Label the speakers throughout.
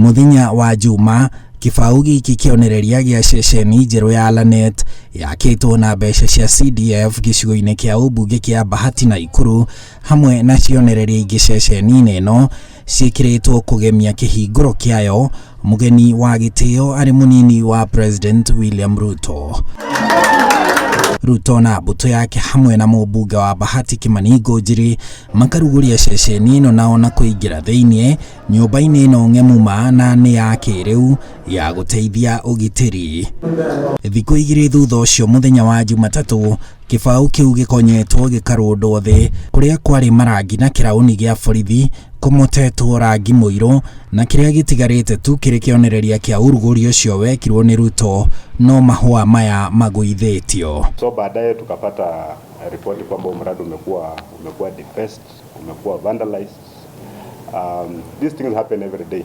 Speaker 1: Muthenya wa Juma kibau giki kionereria gia ceceni njerũ ya Lanet yakĩtwo na mbeca cia CDF gĩcigo-inĩ kĩa ũmbunge kĩa Bahati na Ikuru hamwe na cionereria ingĩ ceceni-inĩ ĩno ciĩkĩrĩtwo kũgemia kĩhingũro kĩayo. Mũgeni wa gĩtĩo arĩ mũnini wa President William Ruto. Ruto na mbũtũ yake hamwe na mũmbunge wa Bahati Kimani Ngũnjiri makarugũria ceceni ĩno nao na kũingĩra thĩinĩ nyũmba-inĩ ĩno ng'emuma na nĩ ya kĩrĩu ya gũteithia ũgitĩri. Thikũ igĩrĩ thutha ũcio mũthenya wa Jumatatũ kĩbau kĩu gĩkonyetwo gĩkarũndwo thĩ kũrĩa kwarĩ marangi na kĩrauni gĩa borithi kũmotetwo rangi mũirũ na kĩrĩa gĩtigarĩte tu kĩrĩ kĩonereria kĩa urugũri ũcio wekirwo nĩ Ruto no mahũa maya magũithĩtio.
Speaker 2: So baadaye tukapata ripoti kwamba mradi umekuwa defaced, umekuwa vandalized. These things happen every day.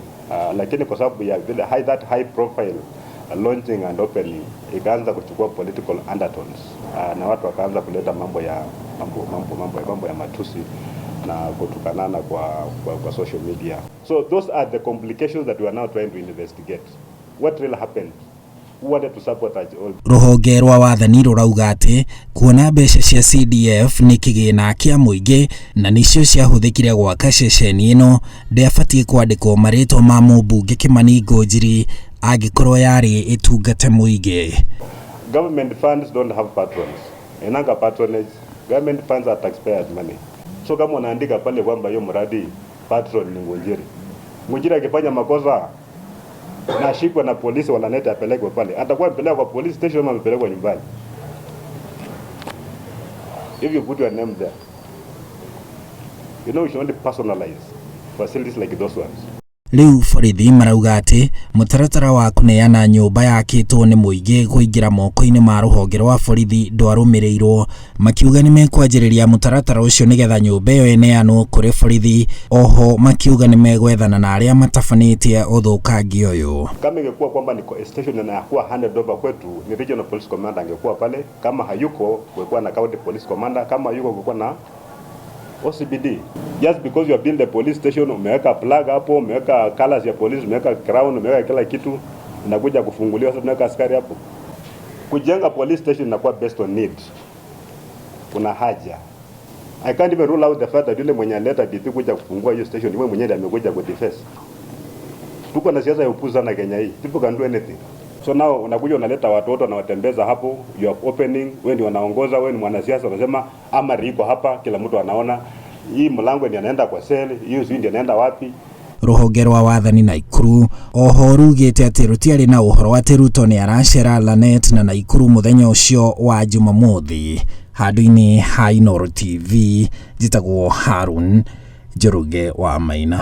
Speaker 2: Lakini kwa sababu ya vile high profile launching and opening ikaanza kuchukua political undertones na watu wakaanza kuleta mambo ya matusi na kutukanana kwa social media. So those are the complications that we are now trying to investigate. What really happened? Who wanted to sabotage all?
Speaker 1: Rũhonge rwa wathani rũrauga atĩ kuona mbeca cia CDF nĩ kĩgĩna kĩa mũingĩ na nĩcio ciahũthĩkire gwaka ceceni ĩno ndĩabatiĩ kwandĩkwo marĩtwa ma mũmbunge Kimani Ngũnjiri angĩkorwo yarĩ ĩtungate mũingĩ.
Speaker 2: Government funds don't have patrons. Enanga patronage. Government funds are taxpayers' money. So kama unaandika pale kwamba hiyo mradi patron ni Ngũnjiri akifanya makosa na shikwa na polisi wa Lanet apelekwe pale, atakuwa apelekwa kwa police station ama apelekwa nyumbani. If you put your name there, you know you should only personalize facilities like those ones.
Speaker 1: Rĩu borithi marauga atĩ mũtaratara wa kũneana nyũmba yakĩtwo nĩ mũingĩ kũingĩra moko-inĩ ma rũhonge rwa borithi ndwarũmĩrĩirwo, makiuga nĩ mekwanjĩrĩria mũtaratara ũcio nĩgetha nyũmba ĩyo ĩneanwo kũrĩ borithi. Oho makiuga nĩ megwethana na arĩa matabanĩtie ũthũkangia ũyũ.
Speaker 2: Kama ingekuwa kwamba ni station inakuwa handed over kwetu, ni regional police commander angekuwa pale. Kama hayuko kulikuwa na county police commander, kama hayuko kulikuwa na OCBD. Just because you build a police station, umeweka plug hapo, umeweka colors ya police, umeweka crown, umeweka kila kitu, unakuja kufunguliwa sasa unaweka askari hapo. Kujenga police station inakuwa based on need. Kuna haja. I can't even rule out the fact that yule mwenye aleta DP kuja kufungua hiyo station ni mwenyewe amekuja ku defense. Tuko na siasa ya upuzi sana Kenya hii. People can do anything. So now unakuja unaleta watoto na watembeza hapo, you are opening, wewe ndio wanaongoza, wewe ni mwanasiasa, unasema amri iko hapa, kila mtu anaona hii mlango ni anaenda kwa seli, hiyo ndio anaenda wapi.
Speaker 1: Rũhonge rwa wathani na Ikuru oho rugĩte atĩ rũtiarĩ na ũhoro atĩ Ruto nĩ aracera Lanet na Ikuru mũthenya ũcio wa Jumamothi. Handũ-inĩ ha Inooro TV njĩtagwo Harun Njoroge wa Maina.